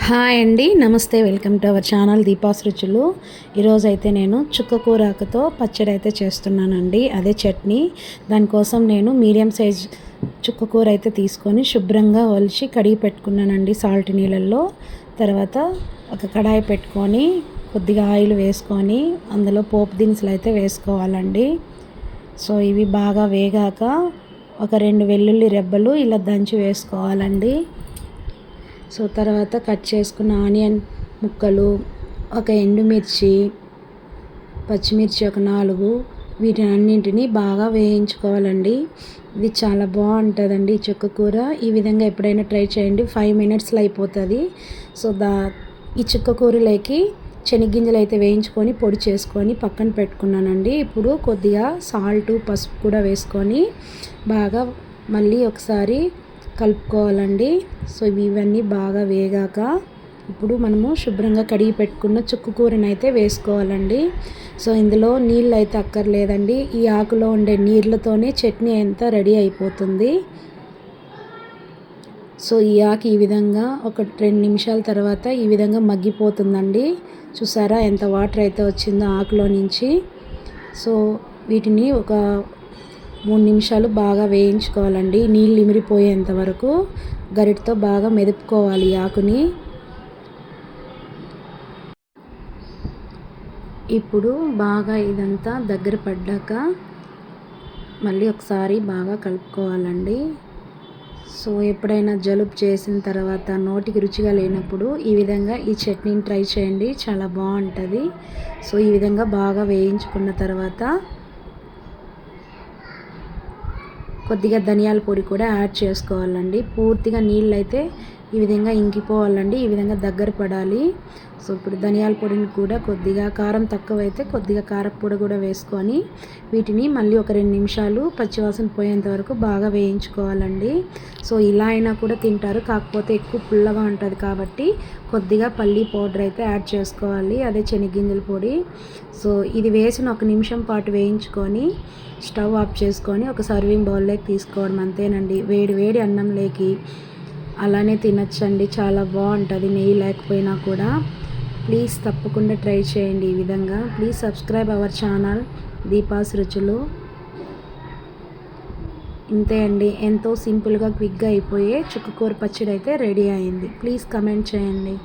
Hi అండి, నమస్తే. Welcome to our channel Deepa's రుచులు. ఈరోజు అయితే నేను చుక్క కూరాకుతో పచ్చడి అయితే చేస్తున్నానండి, అదే చట్నీ. దానికోసం నేను మీడియం సైజ్ చుక్క కూర అయితే తీసుకొని శుభ్రంగా ఒలిచి కడిగి పెట్టుకున్నానండి సాల్ట్ నీళ్ళల్లో. తర్వాత ఒక కడాయి పెట్టుకొని కొద్దిగా ఆయిల్ వేసుకొని అందులో పోపు దినుసులు అయితే వేసుకోవాలండి. సో ఇవి బాగా వేగాక ఒక 2 వెల్లుల్లి రెబ్బలు ఇలా దంచి వేసుకోవాలండి. సో తర్వాత కట్ చేసుకున్న ఆనియన్ ముక్కలు, ఒక ఎండుమిర్చి, పచ్చిమిర్చి ఒక 4, వీటిని అన్నింటినీ బాగా వేయించుకోవాలండి. ఇది చాలా బాగుంటుందండి చుక్క కూర. ఈ విధంగా ఎప్పుడైనా ట్రై చేయండి, 5 మినిట్స్లో అయిపోతుంది. సో ఈ చుక్క కూరలోకి శనగ్గింజలు అయితే వేయించుకొని పొడి చేసుకొని పక్కన పెట్టుకున్నానండి. ఇప్పుడు కొద్దిగా సాల్ట్, పసుపు కూడా వేసుకొని బాగా మళ్ళీ ఒకసారి కలుపుకోవాలండి. సో ఇవన్నీ బాగా వేగాక ఇప్పుడు మనము శుభ్రంగా కడిగి పెట్టుకున్న చుక్క కూరని అయితే వేసుకోవాలండి. సో ఇందులో నీళ్ళు అయితే అక్కర్లేదండి, ఈ ఆకులో ఉండే నీళ్ళతోనే చట్నీ అంతా రెడీ అయిపోతుంది. సో ఈ ఆకు ఈ విధంగా ఒక 2 నిమిషాల తర్వాత ఈ విధంగా మగ్గిపోతుందండి. చూసారా ఎంత వాటర్ అయితే వచ్చిందో ఆకులో నుంచి. సో వీటిని ఒక 3 నిమిషాలు బాగా వేయించుకోవాలండి, నీళ్ళు ఇమిరిపోయేంత వరకు గరిటతో బాగా మెదుపుకోవాలి ఆకుని. ఇప్పుడు బాగా ఇదంతా దగ్గర పడ్డాక మళ్ళీ ఒకసారి బాగా కలుపుకోవాలండి. సో ఎప్పుడైనా జలుబు చేసిన తర్వాత నోటికి రుచిగా లేనప్పుడు ఈ విధంగా ఈ చట్నీని ట్రై చేయండి, చాలా బాగుంటుంది. సో ఈ విధంగా బాగా వేయించుకున్న తర్వాత కొద్దిగా ధనియాల పొడి కూడా యాడ్ చేసుకోవాలండి. పూర్తిగా నీళ్ళు అయితే ఈ విధంగా ఇంకిపోవాలండి, ఈ విధంగా దగ్గర పడాలి. సో ఇప్పుడు ధనియాల పొడిని కూడా కొద్దిగా, కారం తక్కువైతే కొద్దిగా కారపొడి కూడా వేసుకొని వీటిని మళ్ళీ ఒక 2 నిమిషాలు పచ్చివాసన పోయేంత వరకు బాగా వేయించుకోవాలండి. సో ఇలా అయినా కూడా తింటారు, కాకపోతే ఎక్కువ పుల్లగా ఉంటుంది కాబట్టి కొద్దిగా పల్లీ పౌడర్ అయితే యాడ్ చేసుకోవాలి, అదే శనగ్గింజల పొడి. సో ఇది వేసిన 1 నిమిషం పాటు వేయించుకొని స్టవ్ ఆఫ్ చేసుకొని ఒక సర్వింగ్ బౌల్లోకి తీసుకోవడం, అంతేనండి. వేడి వేడి అన్నంలోకి అలానే తినచ్చండి, చాలా బాగుంటుంది నెయ్యి లేకపోయినా కూడా. ప్లీజ్ తప్పకుండా ట్రై చేయండి ఈ విధంగా. Please subscribe our channel Deepa's రుచులు. ఇంతే అండి, ఎంతో సింపుల్గా క్విక్గా అయిపోయే చుక్కకూర పచ్చడి అయితే రెడీ అయింది. ప్లీజ్ కమెంట్ చేయండి.